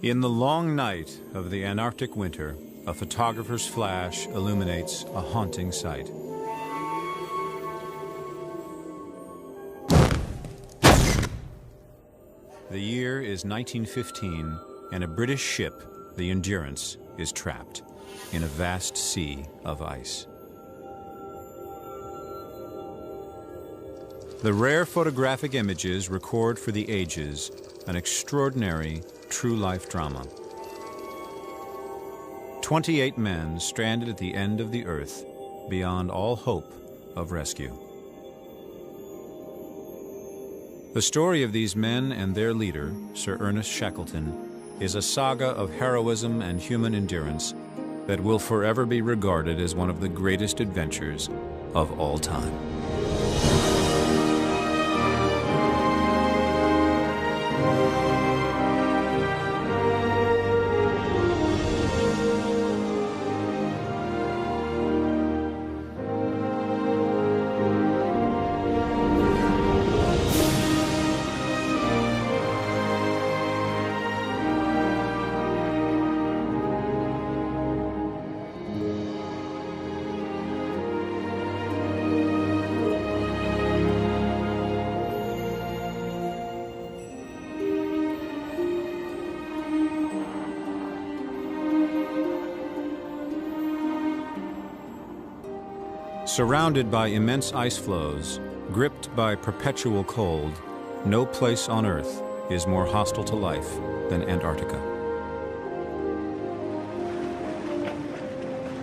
In the long night of the Antarctic winter, a photographer's flash illuminates a haunting sight. The year is 1915, and a British ship, the Endurance, is trapped in a vast sea of ice. The rare photographic images record for the ages an extraordinary true-life drama. 28 men stranded at the end of the earth, beyond all hope of rescue. The story of these men and their leader, Sir Ernest Shackleton, is a saga of heroism and human endurance that will forever be regarded as one of the greatest adventures of all time. Surrounded by immense ice floes, gripped by perpetual cold, no place on Earth is more hostile to life than Antarctica.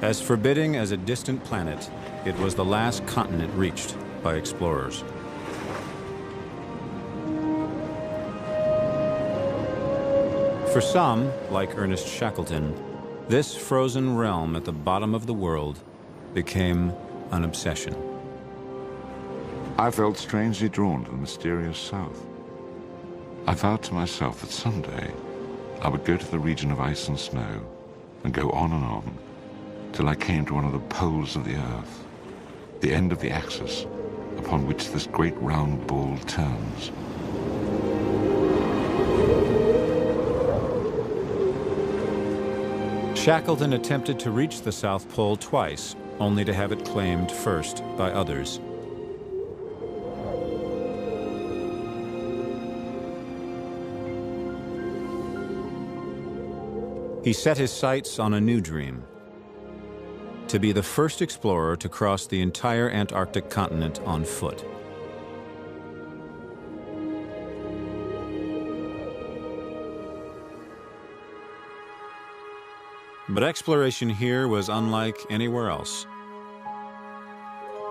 As forbidding as a distant planet, it was the last continent reached by explorers. For some, like Ernest Shackleton, this frozen realm at the bottom of the world became an obsession. I felt strangely drawn to the mysterious south. I vowed to myself that someday I would go to the region of ice and snow and go on till I came to one of the poles of the earth, the end of the axis upon which this great round ball turns. Shackleton attempted to reach the South Pole twice, only to have it claimed first by others. He set his sights on a new dream: to be the first explorer to cross the entire Antarctic continent on foot. But exploration here was unlike anywhere else.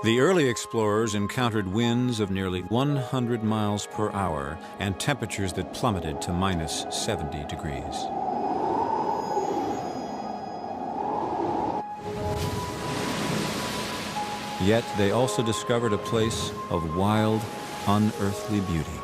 The early explorers encountered winds of nearly 100 miles per hour and temperatures that plummeted to minus 70 degrees. Yet they also discovered a place of wild, unearthly beauty.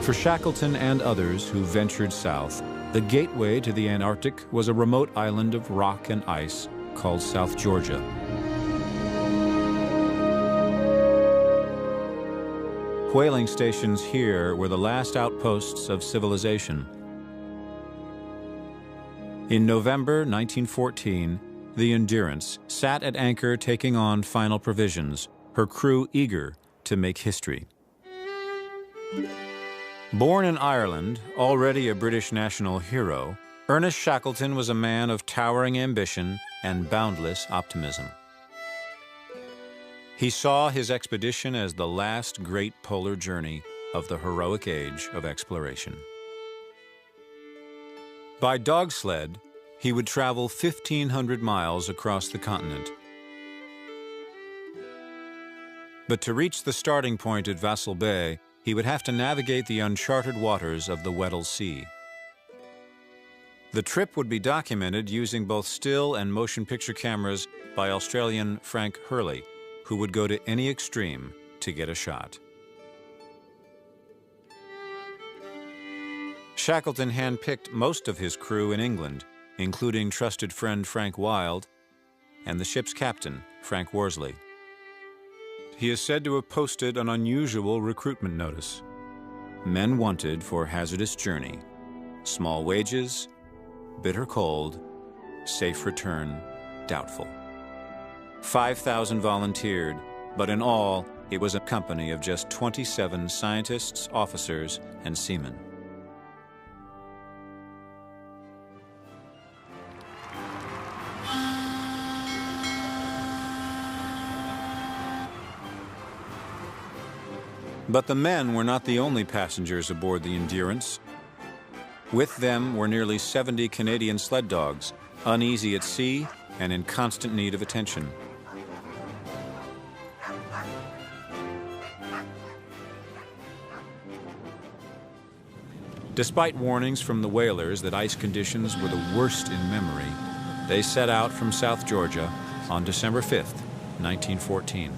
For Shackleton and others who ventured south, the gateway to the Antarctic was a remote island of rock and ice called South Georgia. Whaling stations here were the last outposts of civilization. In November 1914, the Endurance sat at anchor taking on final provisions, her crew eager to make history. Born in Ireland, already a British national hero, Ernest Shackleton was a man of towering ambition and boundless optimism. He saw his expedition as the last great polar journey of the heroic age of exploration. By dog sled, he would travel 1,500 miles across the continent. But to reach the starting point at Vassal Bay, he would have to navigate the uncharted waters of the Weddell Sea. The trip would be documented using both still and motion picture cameras by Australian Frank Hurley, who would go to any extreme to get a shot. Shackleton handpicked most of his crew in England, including trusted friend Frank Wilde and the ship's captain, Frank Worsley. He is said to have posted an unusual recruitment notice. Men wanted for hazardous journey, small wages, bitter cold, safe return doubtful. 5,000 volunteered, but in all, it was a company of just 27 scientists, officers, and seamen. But the men were not the only passengers aboard the Endurance. With them were nearly 70 Canadian sled dogs, uneasy at sea and in constant need of attention. Despite warnings from the whalers that ice conditions were the worst in memory, they set out from South Georgia on December 5th, 1914.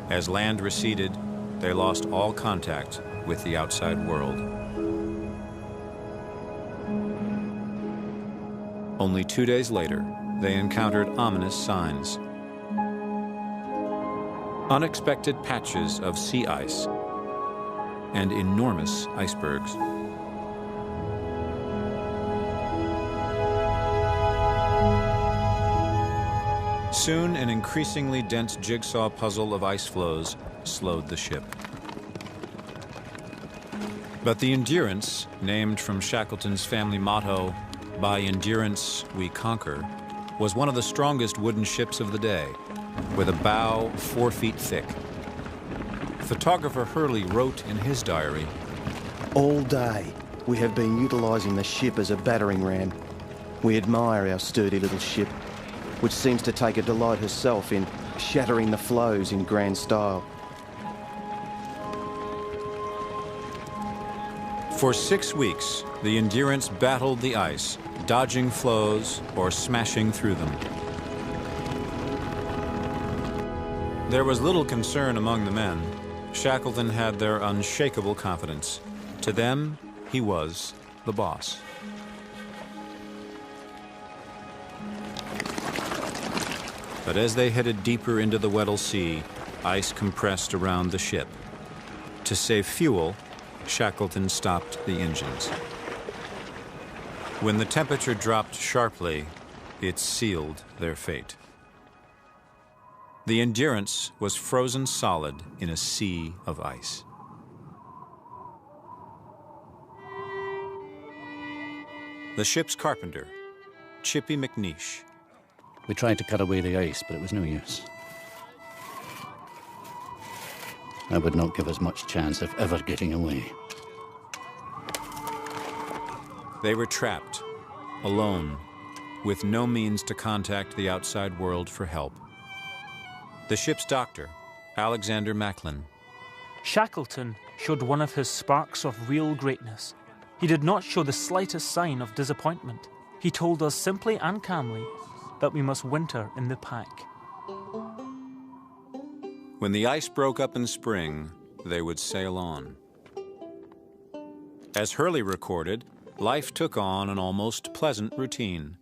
As land receded, they lost all contact with the outside world. Only 2 days later, they encountered ominous signs. Unexpected patches of sea ice and enormous icebergs. Soon, an increasingly dense jigsaw puzzle of ice floes slowed the ship. But the Endurance, named from Shackleton's family motto, "By endurance we conquer," was one of the strongest wooden ships of the day, with a bow 4 feet thick. Photographer Hurley wrote in his diary, "All day we have been utilising the ship as a battering ram. We admire our sturdy little ship, which seems to take a delight herself in shattering the floes in grand style." For 6 weeks, the Endurance battled the ice, dodging floes or smashing through them. There was little concern among the men. Shackleton had their unshakable confidence. To them, he was the boss. But as they headed deeper into the Weddell Sea, ice compressed around the ship. To save fuel, Shackleton stopped the engines. When the temperature dropped sharply, it sealed their fate. The Endurance was frozen solid in a sea of ice. The ship's carpenter, Chippy McNeish. We tried to cut away the ice, but it was no use. That would not give us much chance of ever getting away. They were trapped, alone, with no means to contact the outside world for help. The ship's doctor, Alexander Macklin. Shackleton showed one of his sparks of real greatness. He did not show the slightest sign of disappointment. He told us simply and calmly that we must winter in the pack. When the ice broke up in spring, they would sail on. As Hurley recorded, life took on an almost pleasant routine.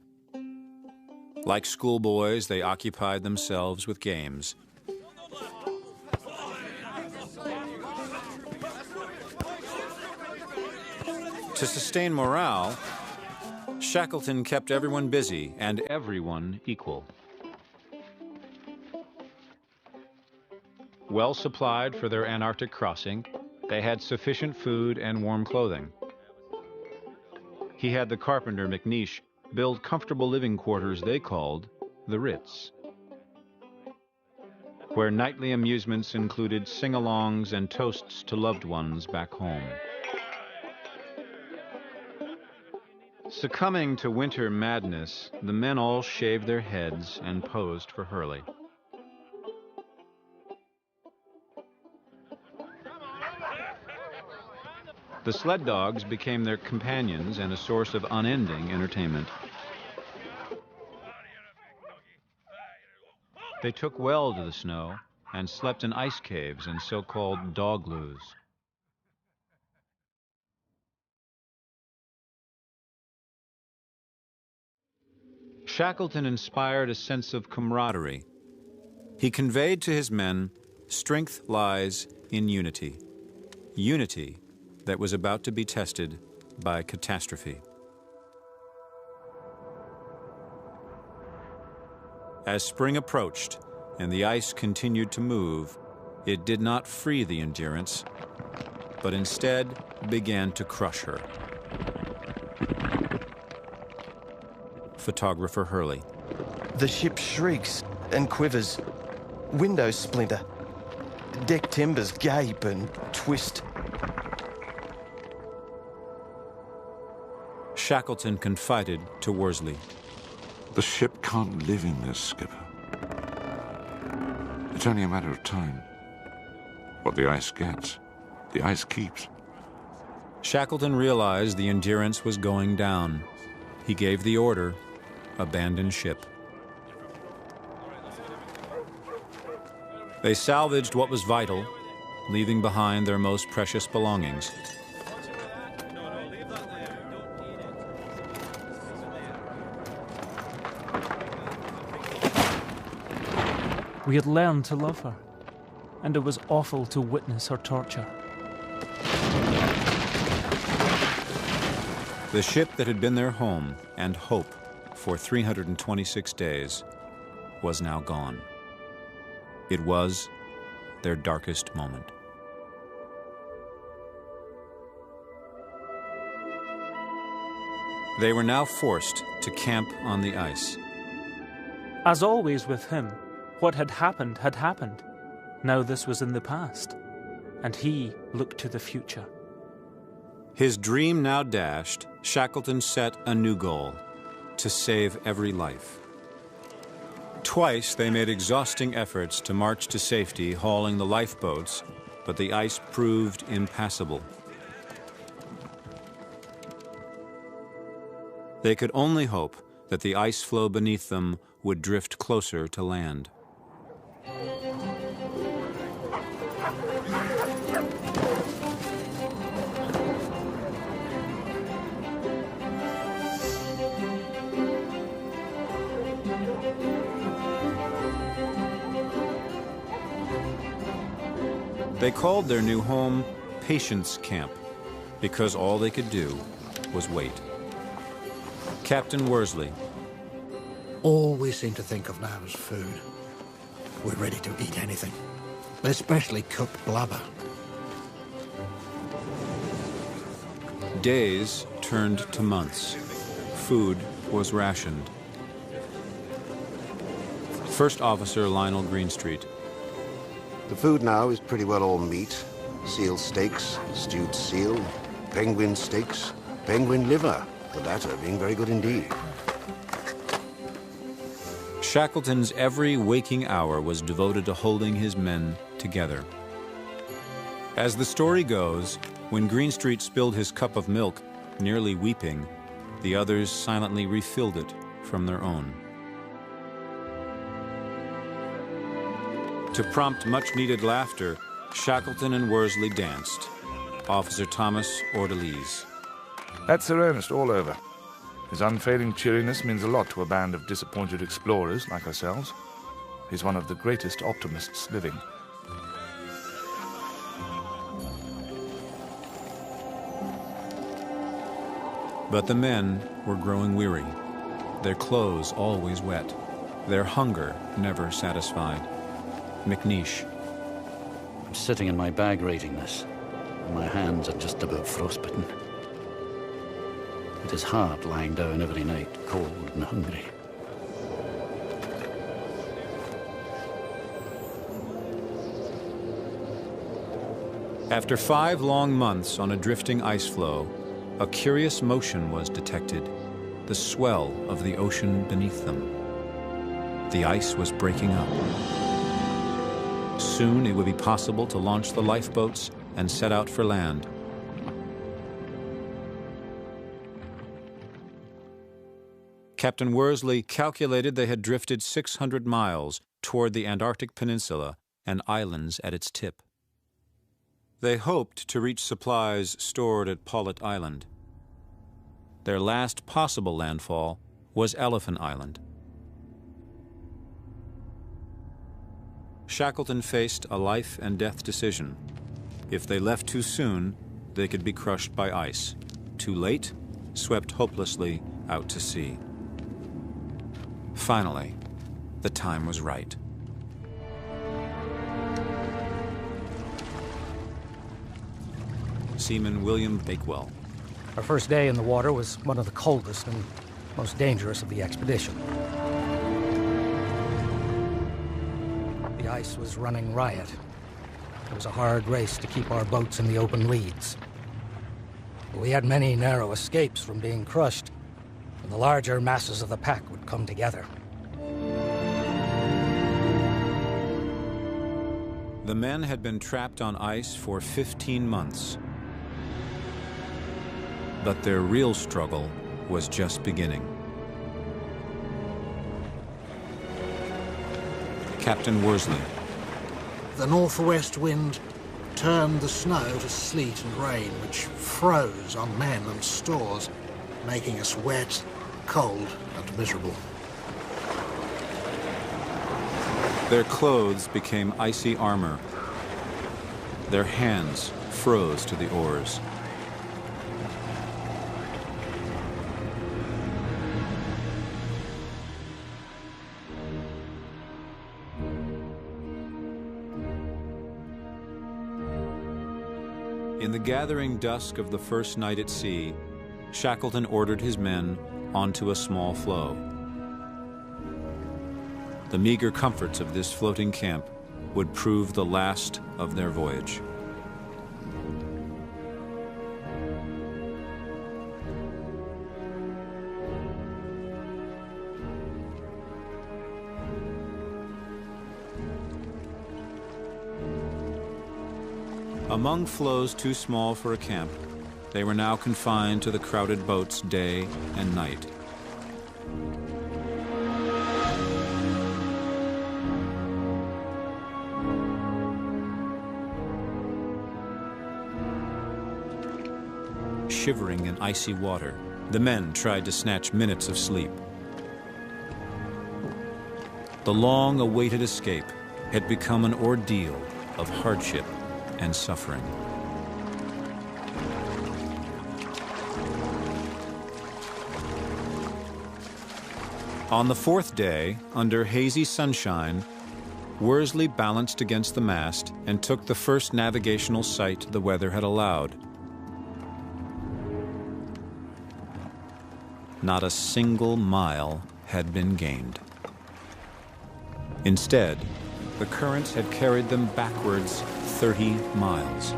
Like schoolboys, they occupied themselves with games. To sustain morale, Shackleton kept everyone busy and everyone equal. Well supplied for their Antarctic crossing, they had sufficient food and warm clothing. He had the carpenter McNeish build comfortable living quarters they called the Ritz, where nightly amusements included sing-alongs and toasts to loved ones back home. Succumbing to winter madness, the men all shaved their heads and posed for Hurley. The sled dogs became their companions and a source of unending entertainment. They took well to the snow and slept in ice caves and so-called dogloos. Shackleton inspired a sense of camaraderie. He conveyed to his men, strength lies in unity. Unity that was about to be tested by catastrophe. As spring approached and the ice continued to move, it did not free the Endurance, but instead began to crush her. Photographer Hurley. The ship shrieks and quivers. Windows splinter. Deck timbers gape and twist. Shackleton confided to Worsley. The ship can't live in this, Skipper. It's only a matter of time. What the ice gets, the ice keeps. Shackleton realized the Endurance was going down. He gave the order, abandon ship. They salvaged what was vital, leaving behind their most precious belongings. We had learned to love her, and it was awful to witness her torture. The ship that had been their home and hope for 326 days was now gone. It was their darkest moment. They were now forced to camp on the ice. As always with him, what had happened had happened. Now this was in the past, and he looked to the future. His dream now dashed, Shackleton set a new goal: to save every life. Twice they made exhausting efforts to march to safety, hauling the lifeboats, but the ice proved impassable. They could only hope that the ice floe beneath them would drift closer to land. They called their new home Patience Camp because all they could do was wait. Captain Worsley. All we seem to think of now is food. We're ready to eat anything, especially cooked blubber. Days turned to months. Food was rationed. First Officer Lionel Greenstreet. The food now is pretty well all meat. Seal steaks, stewed seal, penguin steaks, penguin liver, the latter being very good indeed. Shackleton's every waking hour was devoted to holding his men together. As the story goes, when Greenstreet spilled his cup of milk, nearly weeping, the others silently refilled it from their own. To prompt much-needed laughter, Shackleton and Worsley danced. Officer Thomas Ordelise. That's Sir Ernest all over. His unfailing cheeriness means a lot to a band of disappointed explorers like ourselves. He's one of the greatest optimists living. But the men were growing weary. Their clothes always wet. Their hunger never satisfied. McNeish. I'm sitting in my bag reading this, and my hands are just about frostbitten. It is hard lying down every night, cold and hungry. After 5 long months on a drifting ice floe, a curious motion was detected, the swell of the ocean beneath them. The ice was breaking up. Soon it would be possible to launch the lifeboats and set out for land. Captain Worsley calculated they had drifted 600 miles toward the Antarctic Peninsula and islands at its tip. They hoped to reach supplies stored at Paulet Island. Their last possible landfall was Elephant Island. Shackleton faced a life and death decision. If they left too soon, they could be crushed by ice. Too late, swept hopelessly out to sea. Finally, the time was right. Seaman William Bakewell. Our first day in the water was one of the coldest and most dangerous of the expedition. The ice was running riot. It was a hard race to keep our boats in the open leads. We had many narrow escapes from being crushed, and the larger masses of the pack would come together. The men had been trapped on ice for 15 months. But their real struggle was just beginning. Captain Worsley. The northwest wind turned the snow to sleet and rain, which froze on men and stores, making us wet, cold, and miserable. Their clothes became icy armor. Their hands froze to the oars. In the gathering dusk of the first night at sea, Shackleton ordered his men onto a small floe. The meager comforts of this floating camp would prove the last of their voyage. Among floes too small for a camp, they were now confined to the crowded boats day and night. Shivering in icy water, the men tried to snatch minutes of sleep. The long-awaited escape had become an ordeal of hardship and suffering. On the fourth day, under hazy sunshine, Worsley balanced against the mast and took the first navigational sight the weather had allowed. Not a single mile had been gained. Instead, the currents had carried them backwards 30 miles.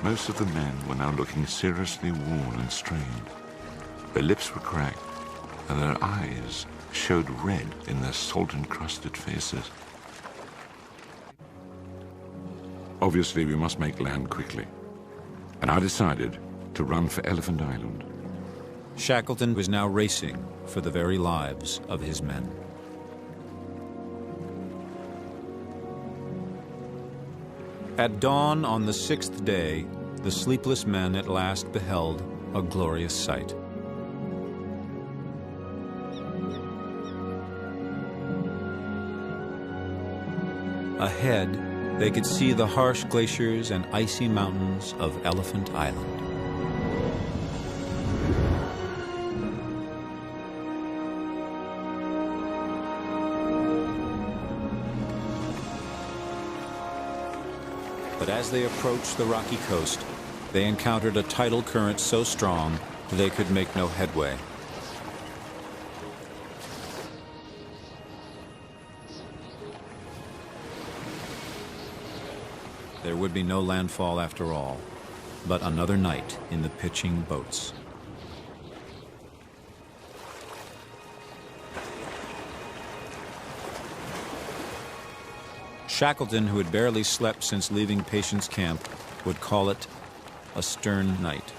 Most of the men were now looking seriously worn and strained. Their lips were cracked, and their eyes showed red in their salt-encrusted faces. Obviously, we must make land quickly, and I decided to run for Elephant Island. Shackleton was now racing for the very lives of his men. At dawn on the sixth day, the sleepless men at last beheld a glorious sight. Ahead, they could see the harsh glaciers and icy mountains of Elephant Island. But as they approached the rocky coast, they encountered a tidal current so strong they could make no headway. There would be no landfall after all, but another night in the pitching boats. Shackleton, who had barely slept since leaving Patience Camp, would call it a stern night.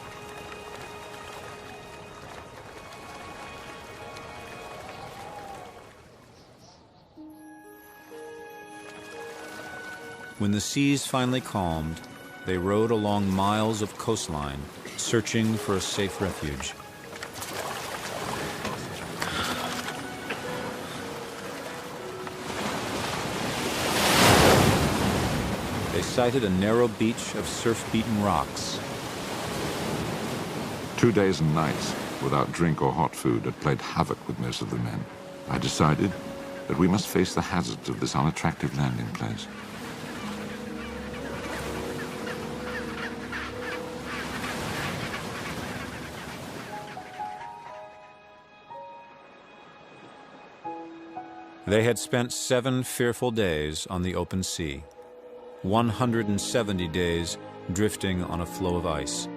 When the seas finally calmed, they rowed along miles of coastline, searching for a safe refuge. They sighted a narrow beach of surf-beaten rocks. 2 days and nights without drink or hot food had played havoc with most of the men. I decided that we must face the hazards of this unattractive landing place. They had spent 7 fearful days on the open sea, 170 days drifting on a floe of ice,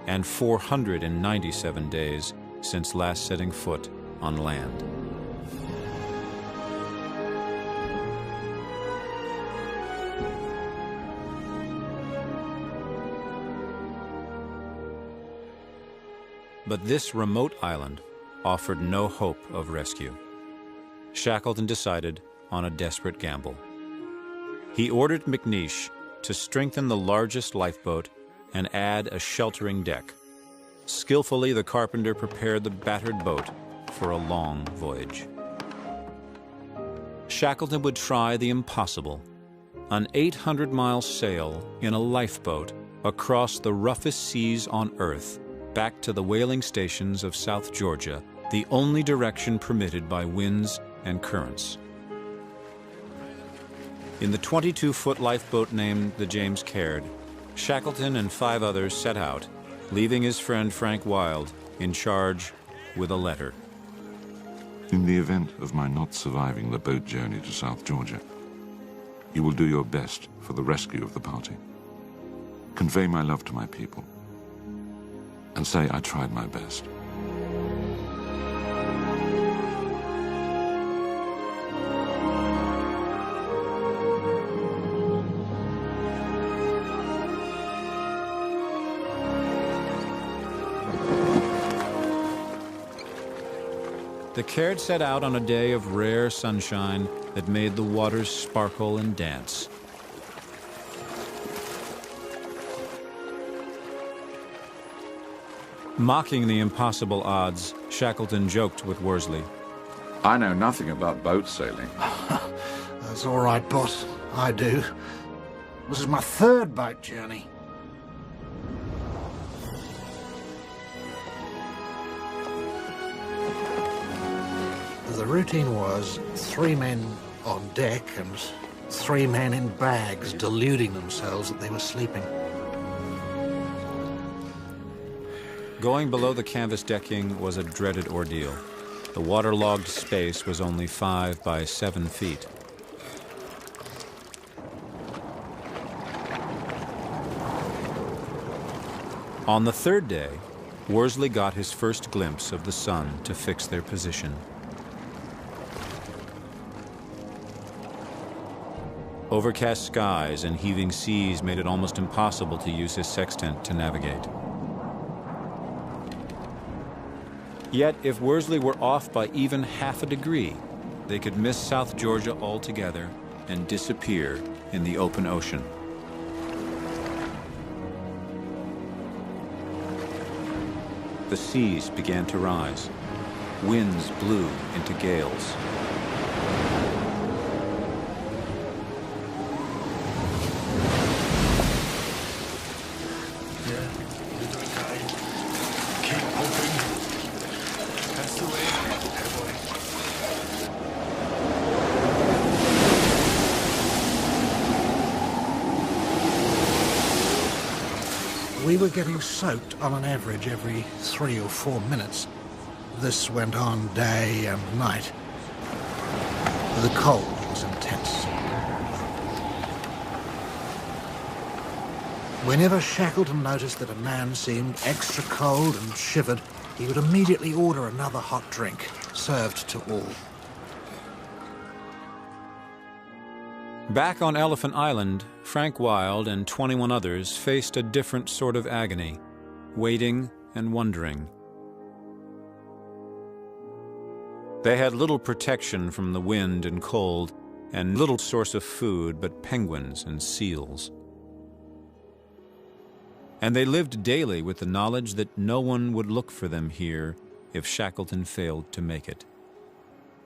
and 497 days since last setting foot on land. But this remote island offered no hope of rescue. Shackleton decided on a desperate gamble. He ordered McNeish to strengthen the largest lifeboat and add a sheltering deck. Skillfully, the carpenter prepared the battered boat for a long voyage. Shackleton would try the impossible, an 800-mile sail in a lifeboat across the roughest seas on Earth, back to the whaling stations of South Georgia, the only direction permitted by winds and currents. In the 22-foot lifeboat named the James Caird, Shackleton and 5 others set out, leaving his friend Frank Wild in charge with a letter. In the event of my not surviving the boat journey to South Georgia, you will do your best for the rescue of the party. Convey my love to my people, and say I tried my best. The Caird set out on a day of rare sunshine that made the waters sparkle and dance. Mocking the impossible odds, Shackleton joked with Worsley. I know nothing about boat sailing. That's all right, boss. I do. This is my 3rd boat journey. The routine was 3 men on deck and 3 men in bags deluding themselves that they were sleeping. Going below the canvas decking was a dreaded ordeal. The waterlogged space was only 5 by 7 feet. On the 3rd day, Worsley got his first glimpse of the sun to fix their position. Overcast skies and heaving seas made it almost impossible to use his sextant to navigate. Yet, if Worsley were off by even half a degree, they could miss South Georgia altogether and disappear in the open ocean. The seas began to rise. Winds blew into gales. We were getting soaked on an average every 3 or 4 minutes. This went on day and night. The cold was intense. Whenever Shackleton noticed that a man seemed extra cold and shivered, he would immediately order another hot drink, served to all. Back on Elephant Island, Frank Wilde and 21 others faced a different sort of agony, waiting and wondering. They had little protection from the wind and cold, and little source of food but penguins and seals. And they lived daily with the knowledge that no one would look for them here if Shackleton failed to make it.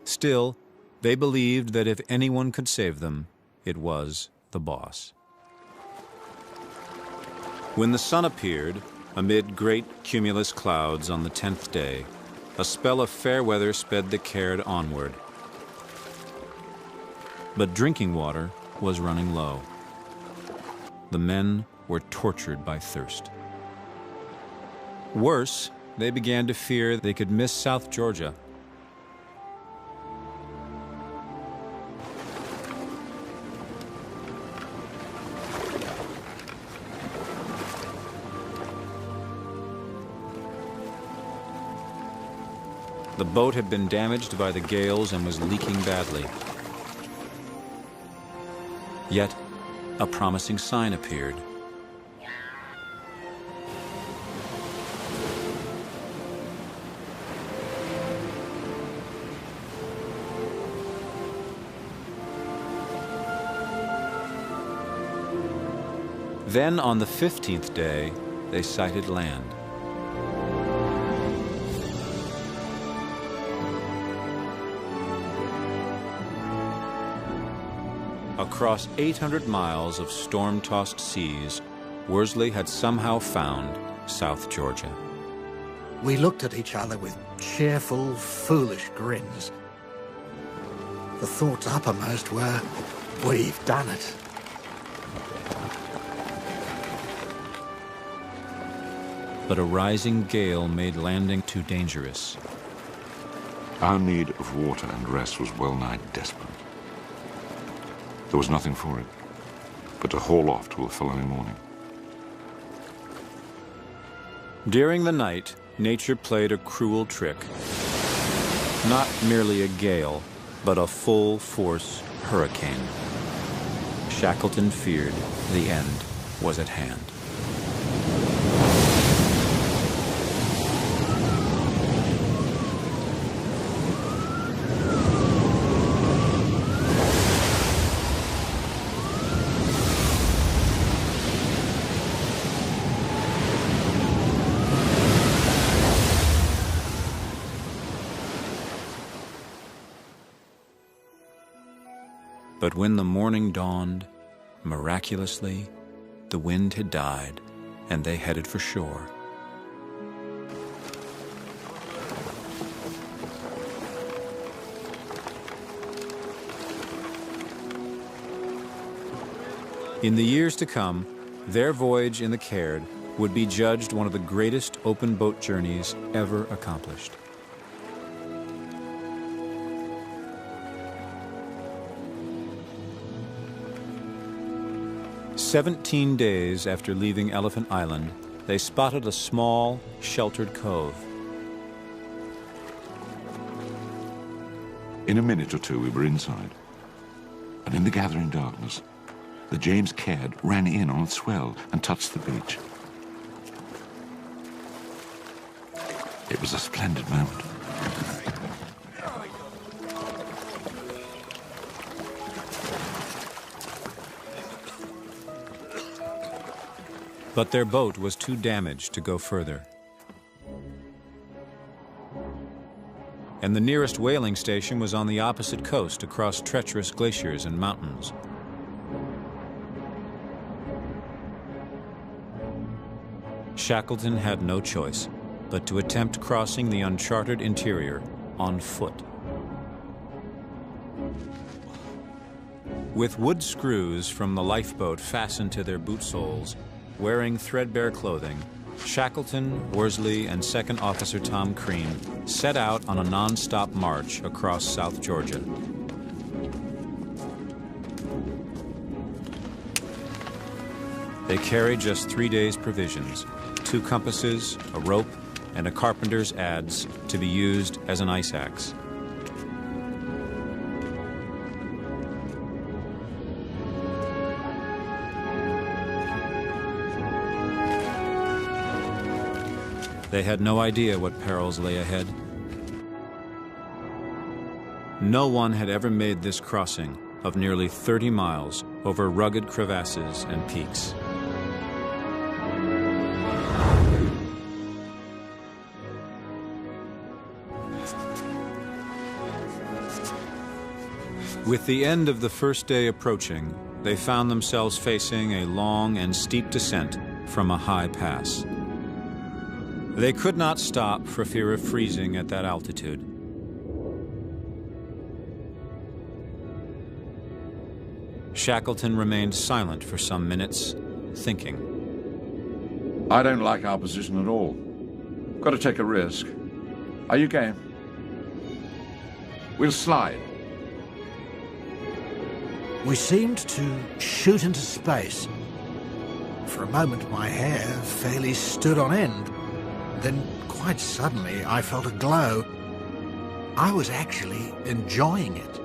Still, they believed that if anyone could save them, it was the boss. When the sun appeared, amid great cumulus clouds on the 10th day, a spell of fair weather sped the Caird onward. But drinking water was running low. The men were tortured by thirst. Worse, they began to fear they could miss South Georgia. The boat had been damaged by the gales and was leaking badly. Yet, a promising sign appeared. Then, on the 15th day, they sighted land. Across 800 miles of storm-tossed seas, Worsley had somehow found South Georgia. We looked at each other with cheerful, foolish grins. The thoughts uppermost were, we've done it. But a rising gale made landing too dangerous. Our need of water and rest was well nigh desperate. There was nothing for it but to haul off till the following morning. During the night, nature played a cruel trick. Not merely a gale, but a full-force hurricane. Shackleton feared the end was at hand. But when the morning dawned, miraculously, the wind had died, and they headed for shore. In the years to come, their voyage in the Caird would be judged one of the greatest open boat journeys ever accomplished. "17 days after leaving Elephant Island, they spotted a small, sheltered cove. In a minute or two, we were inside. And in the gathering darkness, the James Caird ran in on its swell and touched the beach. It was a splendid moment. But their boat was too damaged to go further. And the nearest whaling station was on the opposite coast across treacherous glaciers and mountains. Shackleton had no choice but to attempt crossing the uncharted interior on foot. With wood screws from the lifeboat fastened to their boot soles, wearing threadbare clothing, Shackleton, Worsley, and Second Officer Tom Crean set out on a non-stop march across South Georgia. They carried just 3 days' provisions, 2 compasses, a rope, and a carpenter's adze to be used as an ice axe. They had no idea what perils lay ahead. No one had ever made this crossing of nearly 30 miles over rugged crevasses and peaks. With the end of the first day approaching, they found themselves facing a long and steep descent from a high pass. They could not stop for fear of freezing at that altitude. Shackleton remained silent for some minutes, thinking. I don't like our position at all. Got to take a risk. Are you game? We'll slide. We seemed to shoot into space. For a moment, my hair fairly stood on end. Then, quite suddenly, I felt a glow. I was actually enjoying it.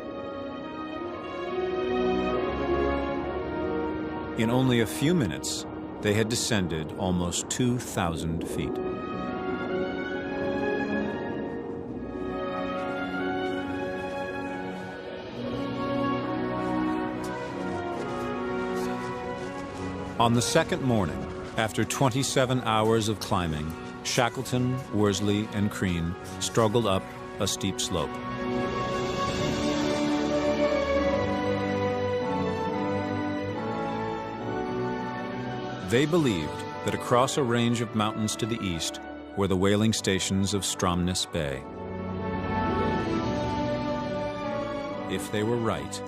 In only a few minutes, they had descended almost 2,000 feet. On the second morning, after 27 hours of climbing, Shackleton, Worsley, and Crean struggled up a steep slope. They believed that across a range of mountains to the east were the whaling stations of Stromness Bay. If they were right,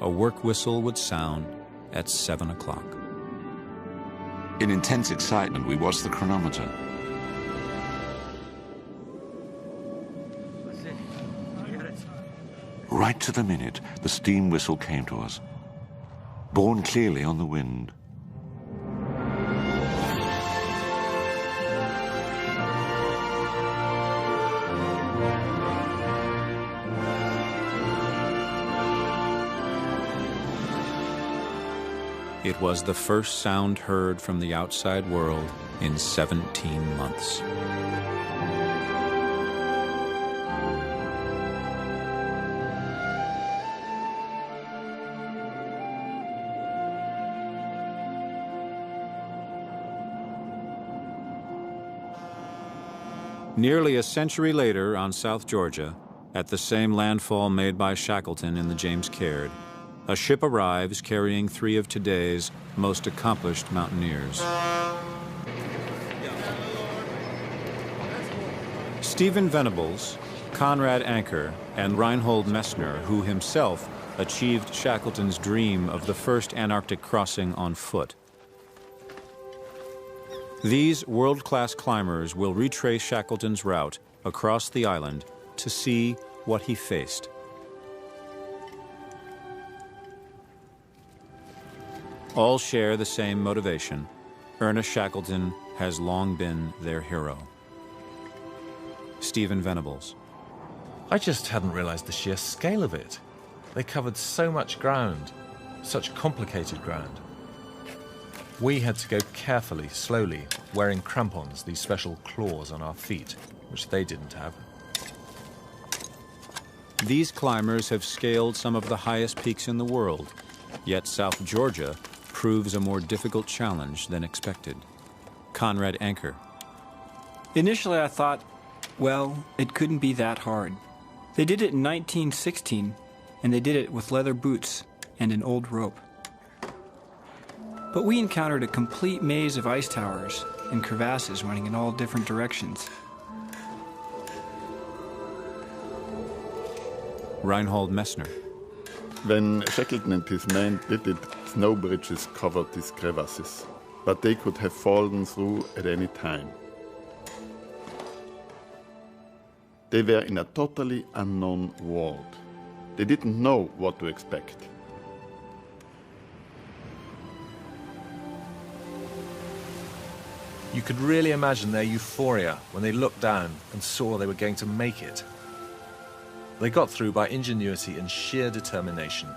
a work whistle would sound at 7 o'clock. In intense excitement, we watched the chronometer. Right to the minute, the steam whistle came to us, borne clearly on the wind. It was the first sound heard from the outside world in 17 months. Nearly a century later, on South Georgia, at the same landfall made by Shackleton in the James Caird, a ship arrives carrying 3 of today's most accomplished mountaineers. Stephen Venables, Conrad Anker, and Reinhold Messner, who himself achieved Shackleton's dream of the first Antarctic crossing on foot. These world-class climbers will retrace Shackleton's route across the island to see what he faced. All share the same motivation. Ernest Shackleton has long been their hero. Stephen Venables. I just hadn't realized the sheer scale of it. They covered so much ground, such complicated ground. We had to go carefully, slowly, wearing crampons, these special claws on our feet, which they didn't have. These climbers have scaled some of the highest peaks in the world, yet South Georgia proves a more difficult challenge than expected. Conrad Anker. Initially I thought, well, it couldn't be that hard. They did it in 1916, and they did it with leather boots and an old rope. But we encountered a complete maze of ice towers and crevasses running in all different directions. Reinhold Messner. When Shackleton and his men did it, snow bridges covered these crevasses, but they could have fallen through at any time. They were in a totally unknown world. They didn't know what to expect. You could really imagine their euphoria when they looked down and saw they were going to make it. They got through by ingenuity and sheer determination.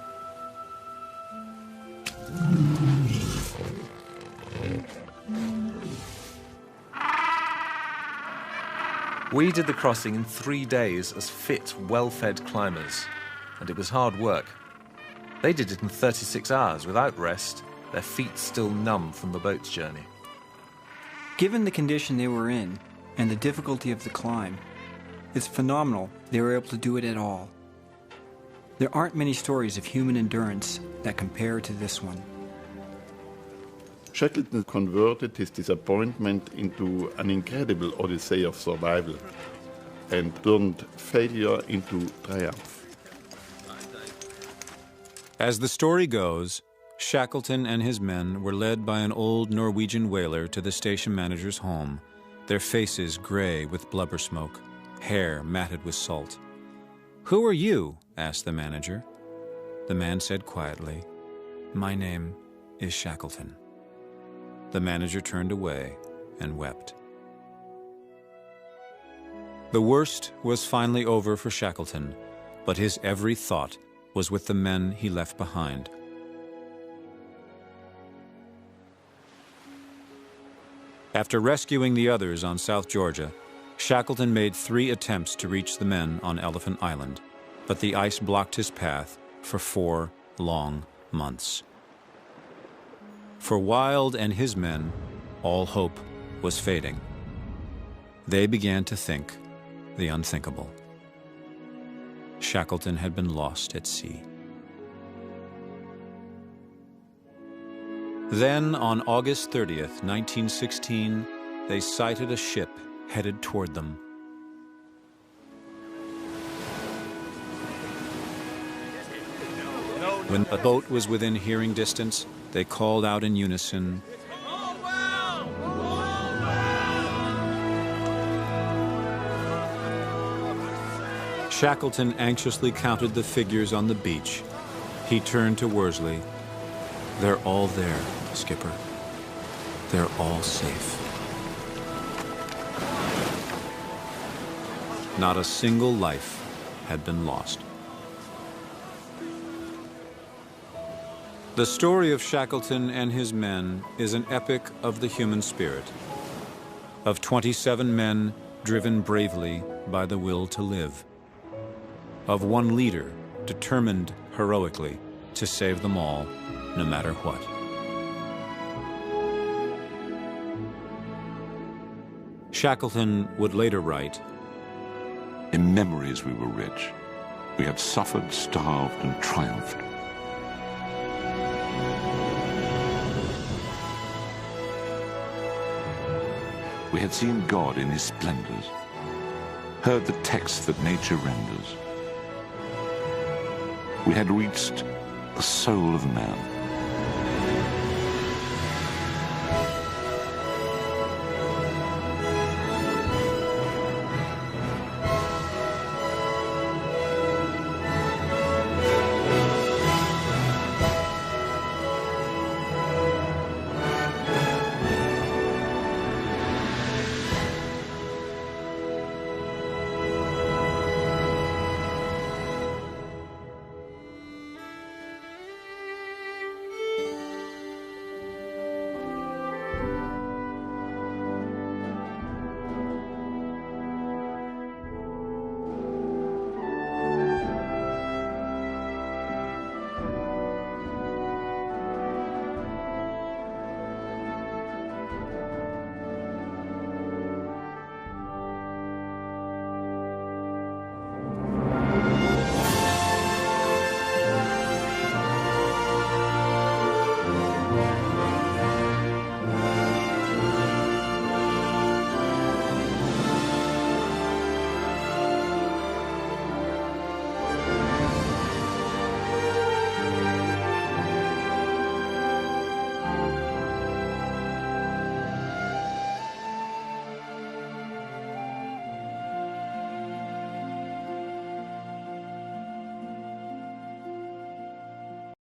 We did the crossing in 3 days as fit, well-fed climbers, and it was hard work. They did it in 36 hours without rest, their feet still numb from the boat's journey. Given the condition they were in and the difficulty of the climb, it's phenomenal they were able to do it at all. There aren't many stories of human endurance that compare to this one. Shackleton converted his disappointment into an incredible odyssey of survival and turned failure into triumph. As the story goes, Shackleton and his men were led by an old Norwegian whaler to the station manager's home, their faces gray with blubber smoke, hair matted with salt. "Who are you?" asked the manager. The man said quietly, "My name is Shackleton." The manager turned away and wept. The worst was finally over for Shackleton, but his every thought was with the men he left behind. After rescuing the others on South Georgia, Shackleton made 3 attempts to reach the men on Elephant Island, but the ice blocked his path for 4 long months. For Wild and his men, all hope was fading. They began to think the unthinkable. Shackleton had been lost at sea. Then, on August 30th, 1916, they sighted a ship headed toward them. When the boat was within hearing distance, they called out in unison, Shackleton anxiously counted the figures on the beach. He turned to Worsley. "They're all there, Skipper. They're all safe." Not a single life had been lost. The story of Shackleton and his men is an epic of the human spirit, of 27 men driven bravely by the will to live, of one leader determined heroically to save them all, no matter what. Shackleton would later write, "In memories we were rich. We had suffered, starved, and triumphed. We had seen God in his splendors, heard the text that nature renders. We had reached the soul of man.